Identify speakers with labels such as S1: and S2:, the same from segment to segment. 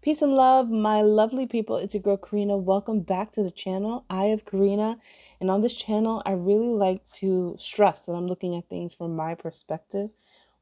S1: Peace and love, my lovely people. It's your girl Karina. Welcome back to the channel. I am Karina, and on this channel, I really like to stress that I'm looking at things from my perspective,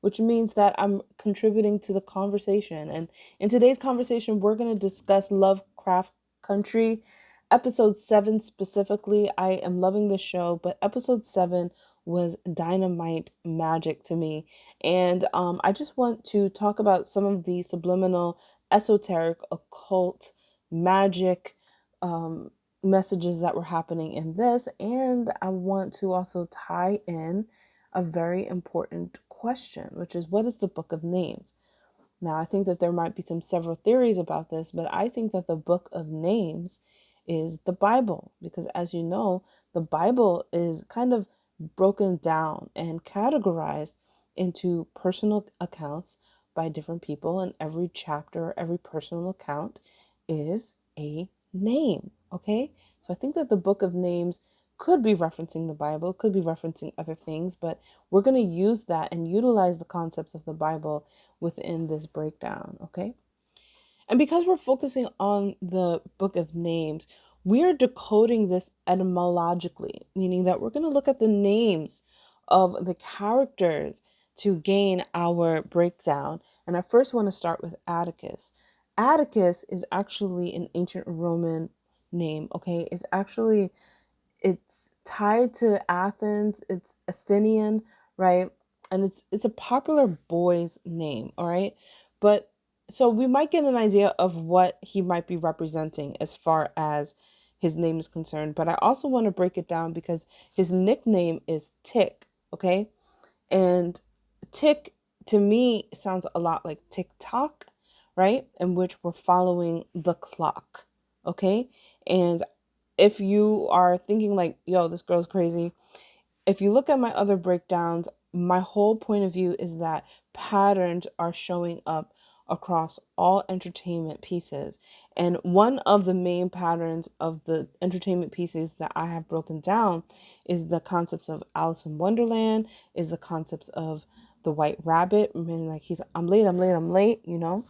S1: which means that I'm contributing to the conversation. And in today's conversation, we're going to discuss Lovecraft Country, episode 7 specifically. I am loving this show, but episode 7 was dynamite magic to me. And I just want to talk about some of the subliminal esoteric, occult, magic um, messages that were happening in this. And I want to also tie in a very important question, which is what is the Book of Names? Now, I think that there might be several theories about this, but I think that the Book of Names is the Bible, because as you know, the Bible is kind of broken down and categorized into personal accounts by different people, and every chapter, every personal account is a name. Okay, so I think that the Book of Names could be referencing the Bible, could be referencing other things, but we're going to use that and utilize the concepts of the Bible within this breakdown. Okay, and because we're focusing on the Book of Names, we are decoding this etymologically, meaning that we're going to look at the names of the characters to gain our breakdown. And I first want to start with Atticus. Atticus is actually an ancient Roman name, okay? It's tied to Athens, it's Athenian, right? And it's a popular boy's name, all right? But so we might get an idea of what he might be representing as far as his name is concerned, but I also want to break it down because his nickname is Tick, okay? And Tick to me sounds a lot like TikTok, right? In which we're following the clock, okay? And if you are thinking like, yo, this girl's crazy, if you look at my other breakdowns, my whole point of view is that patterns are showing up across all entertainment pieces. And one of the main patterns of the entertainment pieces that I have broken down is the concepts of Alice in Wonderland, is the concepts of the White Rabbit, meaning like I'm late, I'm late, I'm late, you know.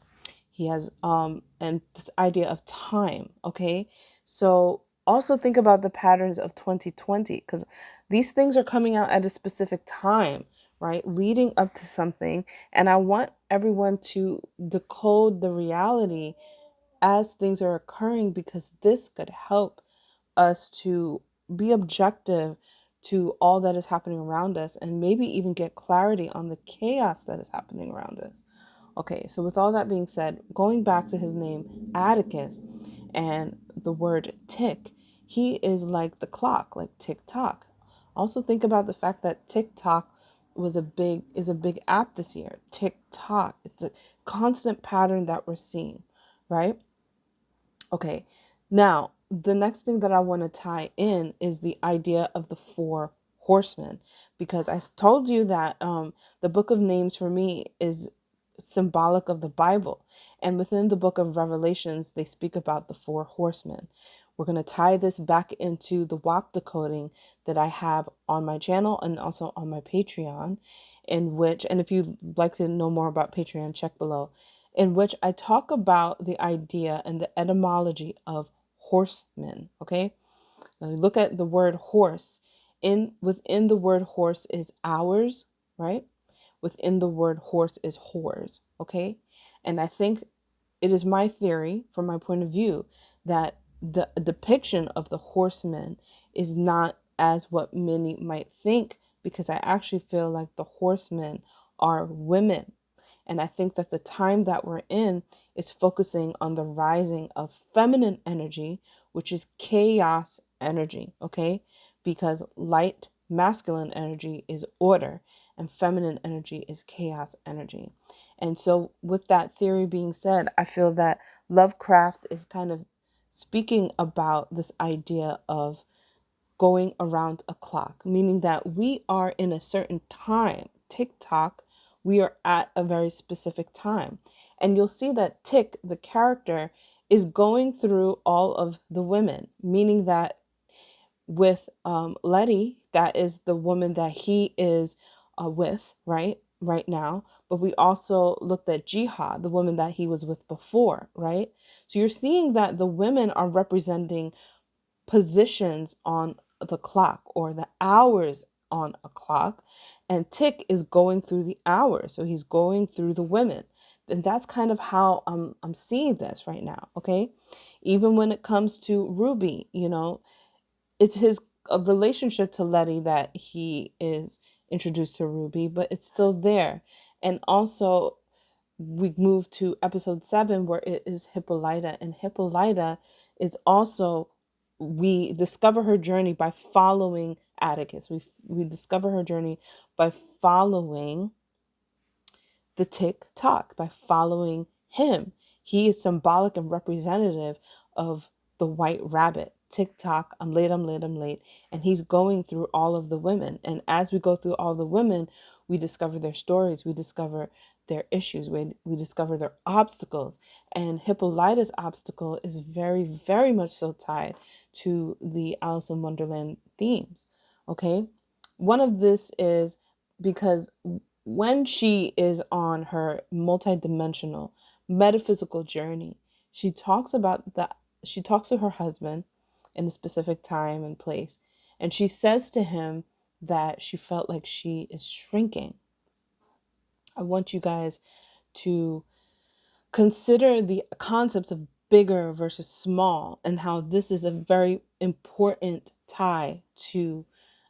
S1: He has and this idea of time, okay? So also think about the patterns of 2020, because these things are coming out at a specific time, right? Leading up to something. And I want everyone to decode the reality as things are occurring, because this could help us to be objective to all that is happening around us and maybe even get clarity on the chaos that is happening around us. Okay, so with all that being said, going back to his name, Atticus, and the word tick, he is like the clock, like tick tock. Also think about the fact that TikTok is a big app this year. TikTok. It's a constant pattern that we're seeing, right? Okay. Now, the next thing that I want to tie in is the idea of the four horsemen, because I told you that the book of names for me is symbolic of the Bible. And within the book of Revelations, they speak about the four horsemen. We're going to tie this back into the WAP decoding that I have on my channel and also on my Patreon, in which, and if you'd like to know more about Patreon, check below, in which I talk about the idea and the etymology of horsemen. Okay, now look at the word horse. Within the word horse is hours, right? Within the word horse is whores. Okay, and I think it is my theory, from my point of view, that the depiction of the horsemen is not as what many might think, because I actually feel like the horsemen are women. And I think that the time that we're in is focusing on the rising of feminine energy, which is chaos energy, okay? Because light, masculine energy is order, and feminine energy is chaos energy. And so, with that theory being said, I feel that Lovecraft is kind of speaking about this idea of going around a clock, meaning that we are in a certain time. Tick tock, we are at a very specific time. And you'll see that Tick, the character, is going through all of the women, meaning that with Letty, that is the woman that he is with, right? right now, but we also looked at Jihad, the woman that he was with before, right? So you're seeing that the women are representing positions on the clock or the hours on a clock, and Tick is going through the hours, so he's going through the women. And that's kind of how I'm seeing this right now, okay? Even when it comes to Ruby, it's his a relationship to Letty that he is introduced to Ruby, but it's still there. And also, we move to episode 7 where it is Hippolyta, and Hippolyta is also, we discover her journey by following Atticus. We discover her journey by following the tick tock, by following him. He is symbolic and representative of the white rabbit. Tick tock, I'm late, I'm late, I'm late. And he's going through all of the women. And as we go through all the women, we discover their stories, we discover their issues, we discover their obstacles. And Hippolyta's obstacle is very, very much so tied to the Alice in Wonderland themes. Okay. One of this is because when she is on her multidimensional metaphysical journey, she talks to her husband in a specific time and place, and she says to him that she felt like she is shrinking. I want you guys to consider the concepts of bigger versus small and how this is a very important tie to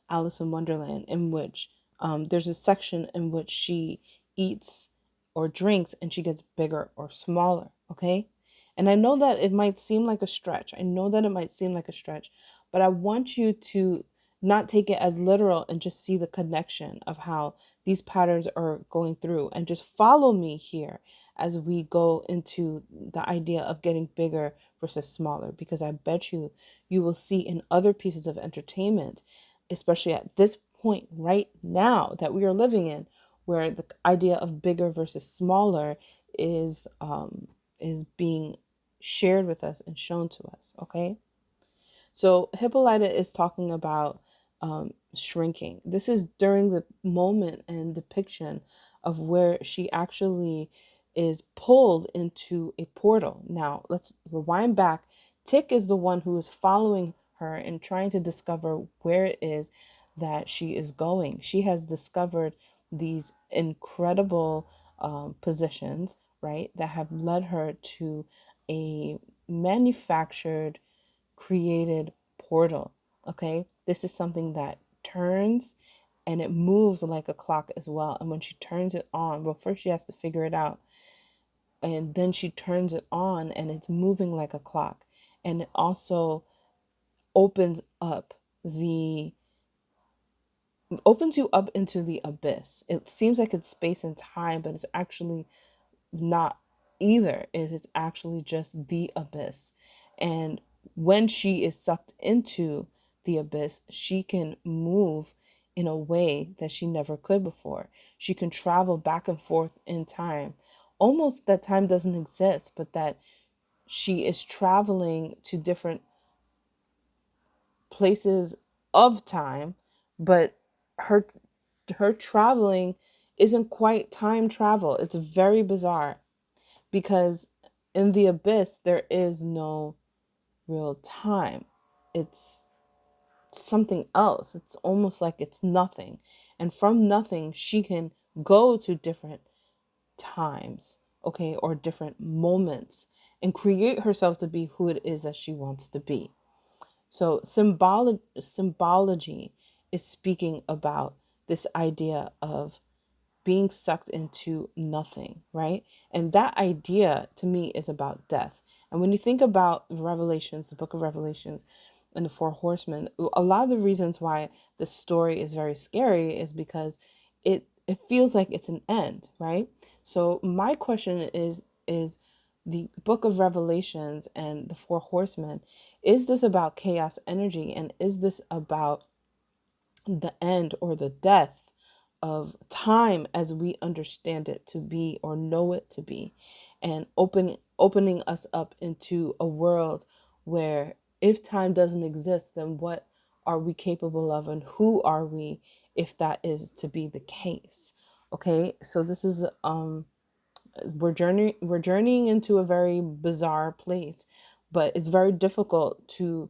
S1: Alice in Wonderland, in which there's a section in which she eats or drinks and she gets bigger or smaller. Okay. And I know that it might seem like a stretch. I know that it might seem like a stretch, but I want you to not take it as literal and just see the connection of how these patterns are going through, and just follow me here as we go into the idea of getting bigger versus smaller, because I bet you will see in other pieces of entertainment, especially at this point right now that we are living in, where the idea of bigger versus smaller is being shared with us and shown to us. Okay. So Hippolyta is talking about shrinking. This is during the moment and depiction of where she actually is pulled into a portal. Now, let's rewind back. Tick is the one who is following her and trying to discover where it is that she is going. She has discovered these incredible positions, right, that have led her to a manufactured, created portal. Okay, this is something that turns and it moves like a clock as well. And when she turns it on, well, first she has to figure it out, and then she turns it on and it's moving like a clock. And it also opens up the opens you up into the abyss. It seems like it's space and time, but it's actually not either. It is actually just the abyss. And when she is sucked into the abyss, she can move in a way that she never could before. She can travel back and forth in time. Almost that time doesn't exist, but that she is traveling to different places of time, but her her traveling isn't quite time travel. It's very bizarre, because in the abyss there is no real time. It's something else. It's almost like it's nothing, and from nothing she can go to different times, okay, or different moments, and create herself to be who it is that she wants to be. So symbology is speaking about this idea of being sucked into nothing, right? And that idea to me is about death. And when you think about Revelations, the book of Revelations, and the Four Horsemen, a lot of the reasons why the story is very scary is because it feels like it's an end, right? So my question is the book of Revelations and the Four Horsemen, is this about chaos energy, and is this about the end or the death of time as we understand it to be or know it to be, and opening us up into a world where if time doesn't exist, then what are we capable of, and who are we if that is to be the case? Okay, so this is we're journeying into a very bizarre place, but it's very difficult to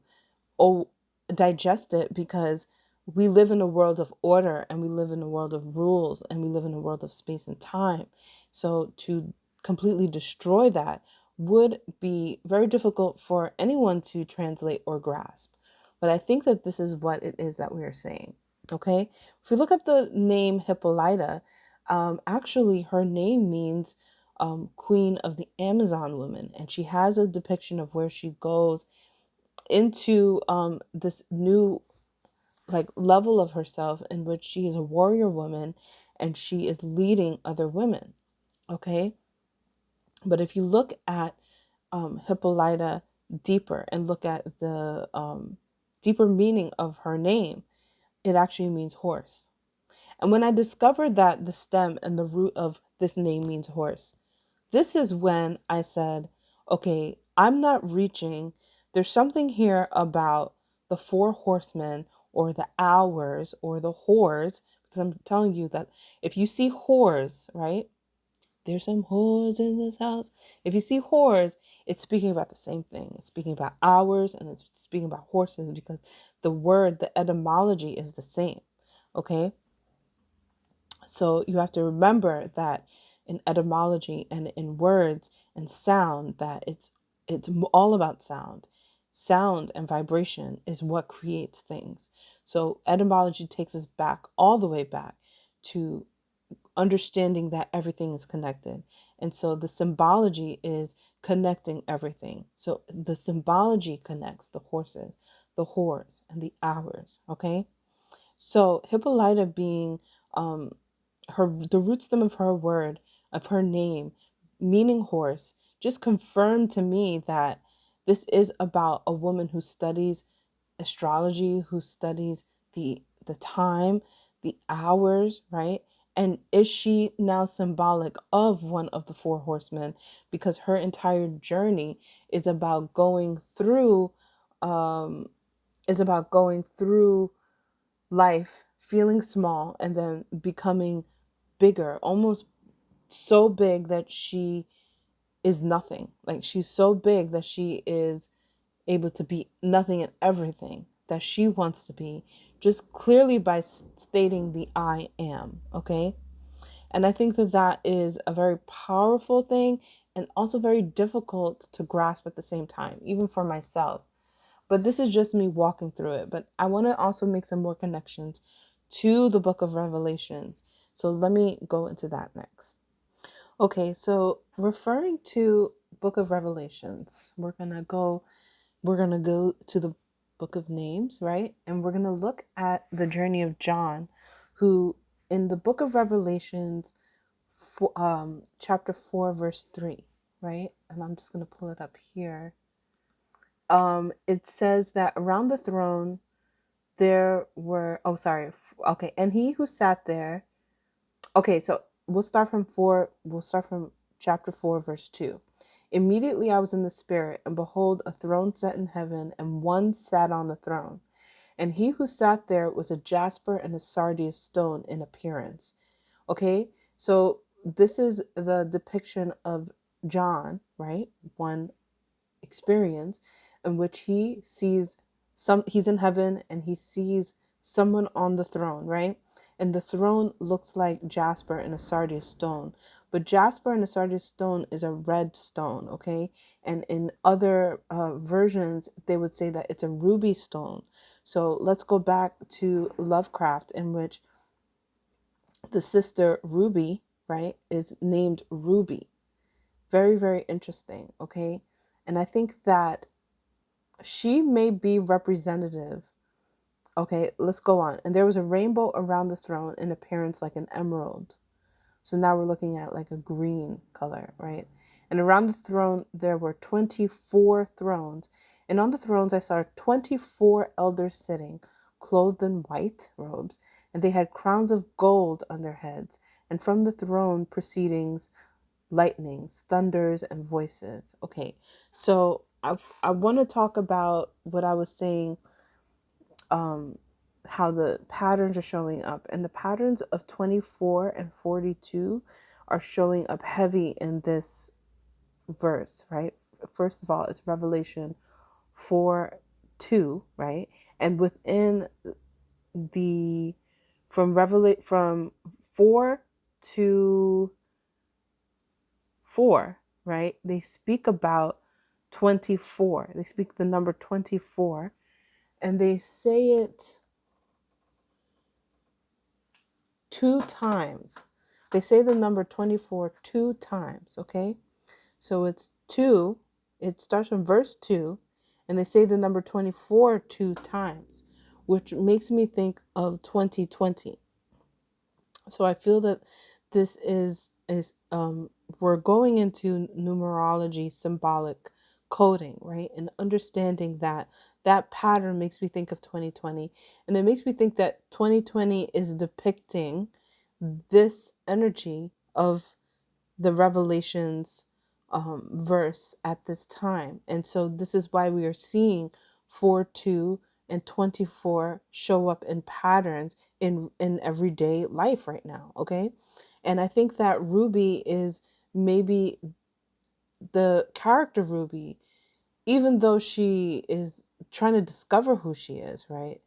S1: oh, digest it because we live in a world of order, and we live in a world of rules, and we live in a world of space and time. So to completely destroy that would be very difficult for anyone to translate or grasp. But I think that this is what it is that we are saying. Okay, if we look at the name Hippolyta, actually her name means queen of the Amazon women, and she has a depiction of where she goes into this new like level of herself in which she is a warrior woman and she is leading other women. Okay, but if you look at Hippolyta deeper and look at the deeper meaning of her name, it actually means horse. And when I discovered that the stem and the root of this name means horse, this is when I said, okay, I'm not reaching. There's something here about the four horsemen or the hours or the whores, because I'm telling you that if you see whores, right? There's some whores in this house. If you see whores, it's speaking about the same thing. It's speaking about hours and it's speaking about horses because the word, the etymology is the same. Okay? So you have to remember that in etymology and in words and sound that it's all about sound. Sound and vibration is what creates things. So etymology takes us back all the way back to understanding that everything is connected. And so the symbology is connecting everything. So the symbology connects the horses, the whores, and the hours. Okay. So Hippolyta being um, the root stem of her word, of her name, meaning horse, just confirmed to me that this is about a woman who studies astrology, who studies the time, the hours, right? And is she now symbolic of one of the four horsemen? Because her entire journey is about going through um is about going through life feeling small and then becoming bigger, almost so big that she is nothing. Like she's so big that she is able to be nothing and everything that she wants to be, just clearly by stating the I am. Okay. And I think that that is a very powerful thing and also very difficult to grasp at the same time, even for myself. But this is just me walking through it. But I want to also make some more connections to the book of Revelations. So let me go into that next. Okay, so referring to book of Revelations, we're going to go to the book of names, right? And we're going to look at the journey of John, who in the book of Revelations, chapter 4, verse 3, right? And I'm just going to pull it up here. It says that around the throne there were, oh, sorry. Okay. And he who sat there, okay, so we'll start from chapter 4, verse 2. Immediately I was in the spirit, and behold, a throne set in heaven, and one sat on the throne. And he who sat there was a jasper and a sardius stone in appearance. Okay, so this is the depiction of John, right? One experience in which he's in heaven and he sees someone on the throne, right? And the throne looks like jasper and a sardius stone. But jasper and a sardius stone is a red stone, okay? And in other versions, they would say that it's a ruby stone. So let's go back to Lovecraft, in which the sister Ruby, right, is named Ruby. Very, very interesting, okay? And I think that she may be representative. Okay, let's go on. And there was a rainbow around the throne in appearance like an emerald. So now we're looking at like a green color, right? And around the throne there were 24 thrones. And on the thrones I saw 24 elders sitting, clothed in white robes, and they had crowns of gold on their heads. And from the throne proceedings lightnings, thunders, and voices. Okay, so I want to talk about what I was saying how the patterns are showing up, and the patterns of 24 and 42 are showing up heavy in this verse, right? First of all, it's Revelation 4:2, right? And within the from 4 to 4, right? They speak about 24. They speak the number 24, and they say it 2 times. They say the number 24 2 times, okay? So it's 2, it starts from verse 2, and they say the number 24 2 times, which makes me think of 2020. So I feel that this is we're going into numerology, symbolic coding, right? And understanding that that pattern makes me think of 2020, and it makes me think that 2020 is depicting this energy of the Revelations verse at this time. And so this is why we are seeing 4:2 and 24 show up in patterns in everyday life right now. Okay. And I think that Ruby is maybe the character Ruby, even though she is trying to discover who she is, right?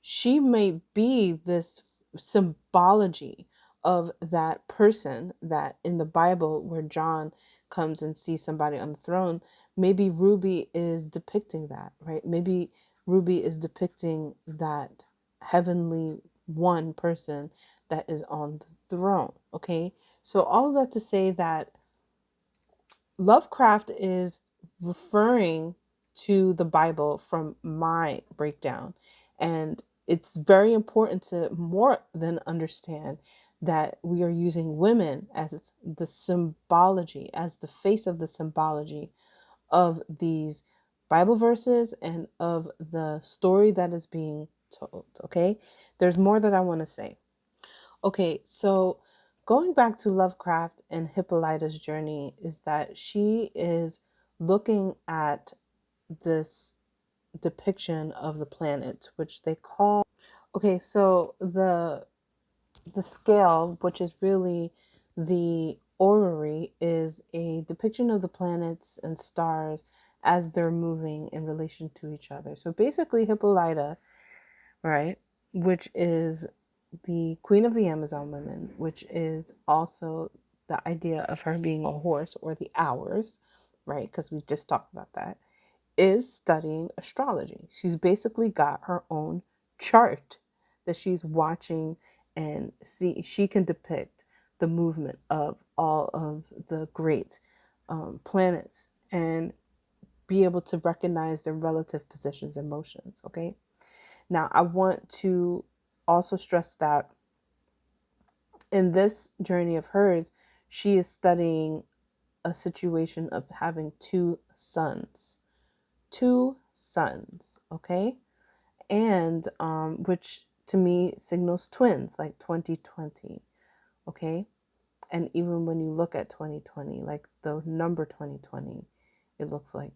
S1: She may be this symbology of that person that in the Bible where John comes and sees somebody on the throne. Maybe Ruby is depicting that, right? Maybe Ruby is depicting that heavenly one person that is on the throne. Okay. So all of that to say that Lovecraft is referring to the Bible from my breakdown. And it's very important to more than understand that we are using women as the symbology, as the face of the symbology of these Bible verses and of the story that is being told. Okay. There's more that I want to say. Okay, so going back to Lovecraft and Hippolyta's journey is that she is looking at this depiction of the planet, which they call. Okay, so the scale, which is really the orrery, is a depiction of the planets and stars as they're moving in relation to each other. So basically, Hippolyta, right, which is the queen of the Amazon women, which is also the idea of her being a horse or the hours, right? Because we just talked about that, is studying astrology. She's basically got her own chart that she's watching and see. She can depict the movement of all of the great planets and be able to recognize their relative positions and motions. Okay. Now, I want to also stress that in this journey of hers, she is studying a situation of having two sons. Two sons, okay? And which to me signals twins, like 2020, okay? And even when you look at 2020, like the number 2020, it looks like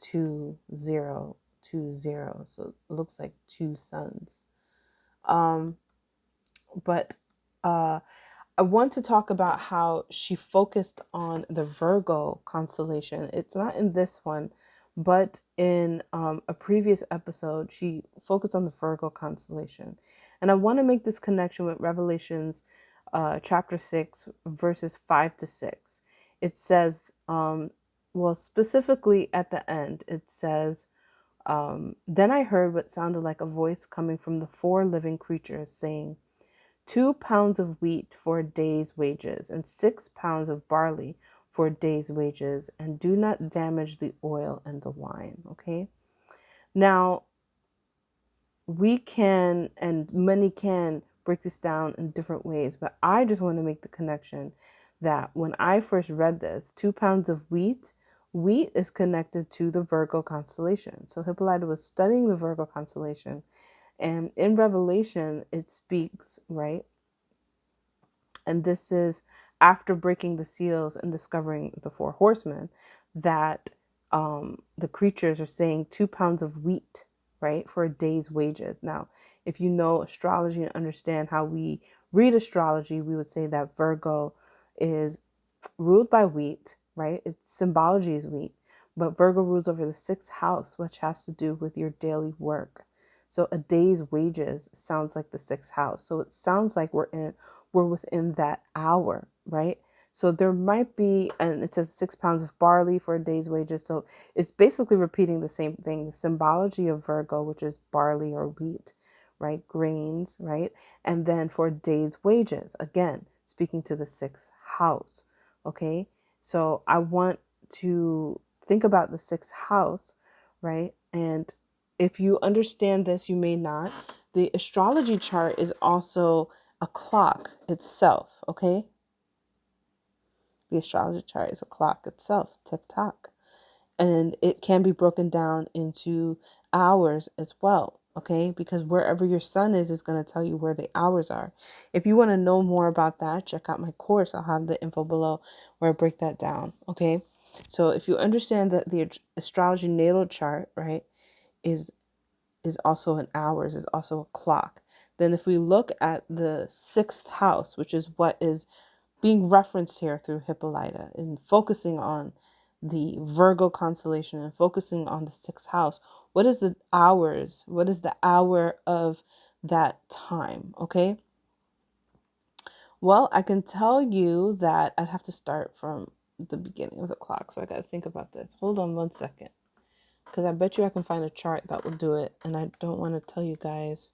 S1: 2020. So it looks like two sons. But I want to talk about how she focused on the Virgo constellation. It's not in this one, but in a previous episode, she focused on the Virgo constellation. And I want to make this connection with Revelations chapter 6, verses 5 to 6. It says, well, specifically at the end, it says, then I heard what sounded like a voice coming from the four living creatures saying, 2 pounds of wheat for a day's wages, and 6 pounds of barley for a day's wages, and do not damage the oil and the wine. Okay. Now, we can, and many can, break this down in different ways, but I just want to make the connection that when I first read this, 2 pounds of wheat is connected to the Virgo constellation. So Hippolyta was studying the Virgo constellation, and in Revelation, it speaks, right? And this is after breaking the seals and discovering the Four Horsemen, that the creatures are saying 2 pounds of wheat, right? For a day's wages. Now, if you know astrology and understand how we read astrology, we would say that Virgo is ruled by wheat, right? Its symbology is wheat, but Virgo rules over the sixth house, which has to do with your daily work. So a day's wages sounds like the sixth house. So it sounds like we're within that hour, right? So there might be, and it says 6 pounds of barley for a day's wages. So it's basically repeating the same thing. The symbology of Virgo, which is barley or wheat, right? Grains, right? And then for a day's wages, again, speaking to the sixth house. Okay, so I want to think about the sixth house, right? And if you understand this, you may not. The astrology chart is also a clock itself, okay? The astrology chart is a clock itself, tick tock. And it can be broken down into hours as well, okay? Because wherever your sun is going to tell you where the hours are. If you want to know more about that, check out my course. I'll have the info below where I break that down, okay? So if you understand that the astrology natal chart, right, is also an hours, is also a clock. Then if we look at the sixth house, which is what is being referenced here through Hippolyta and focusing on the Virgo constellation and focusing on the sixth house. What is the hours? What is the hour of that time? Okay. Well, I can tell you that I'd have to start from the beginning of the clock. So I got to think about this. Hold on 1 second. Because I bet you I can find a chart that will do it. And I don't want to tell you guys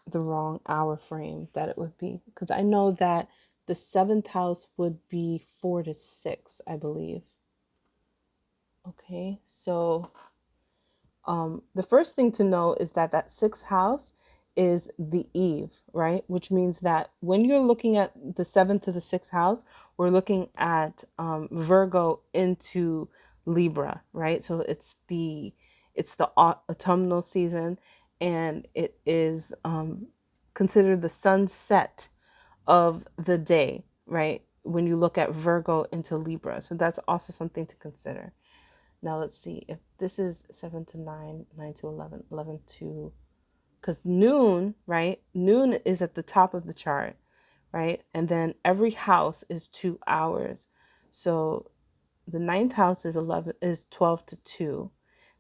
S1: the wrong hour frame that it would be, because I know that the seventh house would be 4 to 6, I believe. Okay, so the first thing to know is that that sixth house is the eve, right? Which means that when you're looking at the seventh to the sixth house, we're looking at Virgo into Libra, right? So it's the autumnal season, and it is considered the sunset of the day, right? When you look at Virgo into Libra. So that's also something to consider. Now let's see if this is 7 to 9, 9 to 11, 11 to, because noon, right? Noon is at the top of the chart, right? And then every house is 2 hours. So the ninth house is 12 to 2.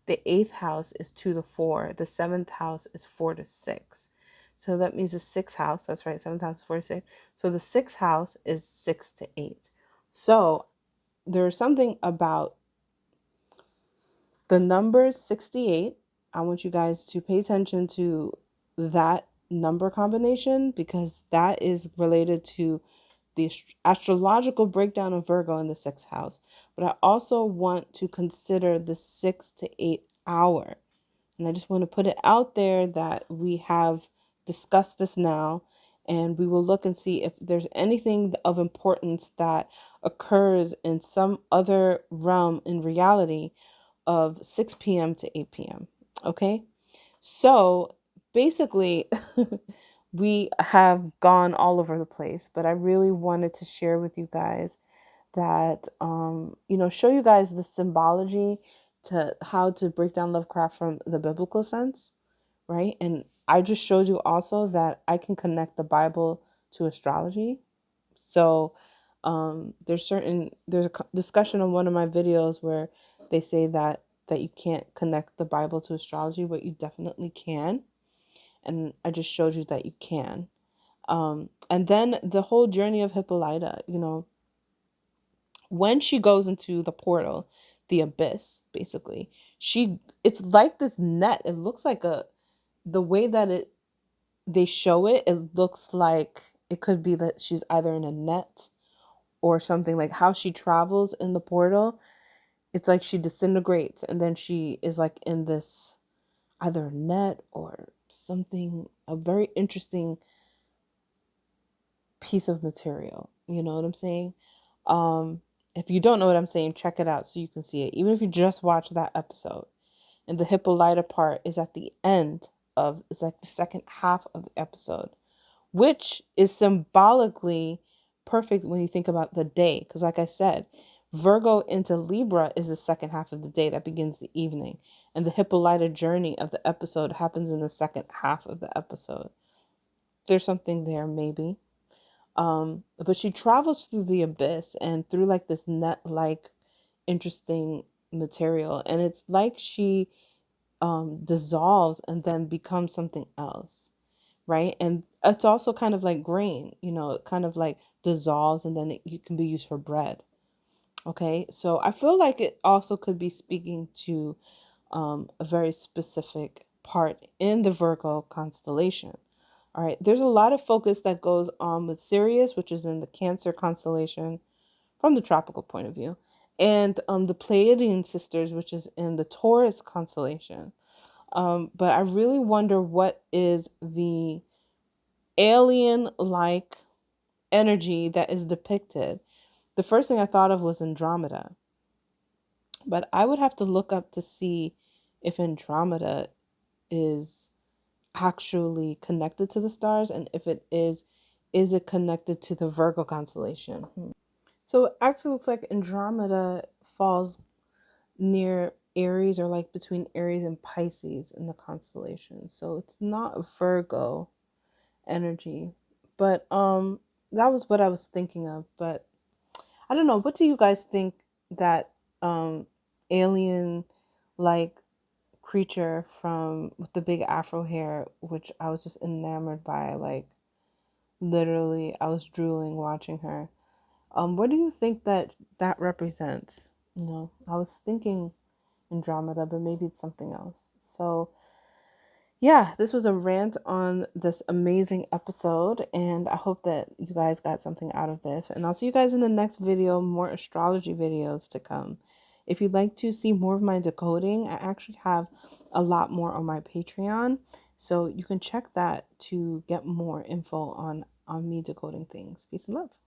S1: The eighth house is 2 to 4. The seventh house is 4 to 6. So that means the sixth house, that's right, seventh house is 4 to 6. So the sixth house is 6 to 8. So there's something about the number 68. I want you guys to pay attention to that number combination, because that is related to the astrological breakdown of Virgo in the sixth house. But I also want to consider the 6 to 8 hour. And I just want to put it out there that we have discussed this now, and we will look and see if there's anything of importance that occurs in some other realm in reality of 6 p.m. to 8 p.m. Okay? So basically, we have gone all over the place, but I really wanted to share with you guys that, show you guys the symbology to how to break down Lovecraft from the biblical sense, right? And I just showed you also that I can connect the Bible to astrology. So there's a discussion on one of my videos where they say that you can't connect the Bible to astrology, but you definitely can. And I just showed you that you can. And then the whole journey of Hippolyta, when she goes into the portal, the abyss, basically, it's like this net. It looks like the way that they show it, it looks like it could be that she's either in a net or something. Like how she travels in the portal, it's like she disintegrates and then she is like in this either net or something, a very interesting piece of material. You know what I'm saying? If you don't know what I'm saying, check it out so you can see it. Even if you just watch that episode. And the Hippolyta part is at the end it's like the second half of the episode, which is symbolically perfect when you think about the day. Because like I said, Virgo into Libra is the second half of the day that begins the evening. And the Hippolyta journey of the episode happens in the second half of the episode. There's something there, maybe. But she travels through the abyss and through like this net like interesting material. And it's like she dissolves and then becomes something else, right? And it's also kind of like grain, it kind of like dissolves and then it can be used for bread. Okay, so I feel like it also could be speaking to a very specific part in the Virgo constellation. All right, there's a lot of focus that goes on with Sirius, which is in the Cancer constellation from the tropical point of view, and the Pleiadian sisters, which is in the Taurus constellation. But I really wonder what is the alien like energy that is depicted. The first thing I thought of was Andromeda, but I would have to look up to see if Andromeda is actually connected to the stars, and if it is it connected to the Virgo constellation? So it actually looks like Andromeda falls near Aries, or like between Aries and Pisces in the constellation. So it's not Virgo energy. But that was what I was thinking of. But I don't know, what do you guys think that alien like creature from with the big afro hair, which I was just enamored by, like literally I was drooling watching her. What do you think that represents? I was thinking Andromeda, but maybe it's something else. So yeah, this was a rant on this amazing episode, and I hope that you guys got something out of this. And I'll see you guys in the next video, more astrology videos to come. If you'd like to see more of my decoding, I actually have a lot more on my Patreon, so you can check that to get more info on me decoding things. Peace and love.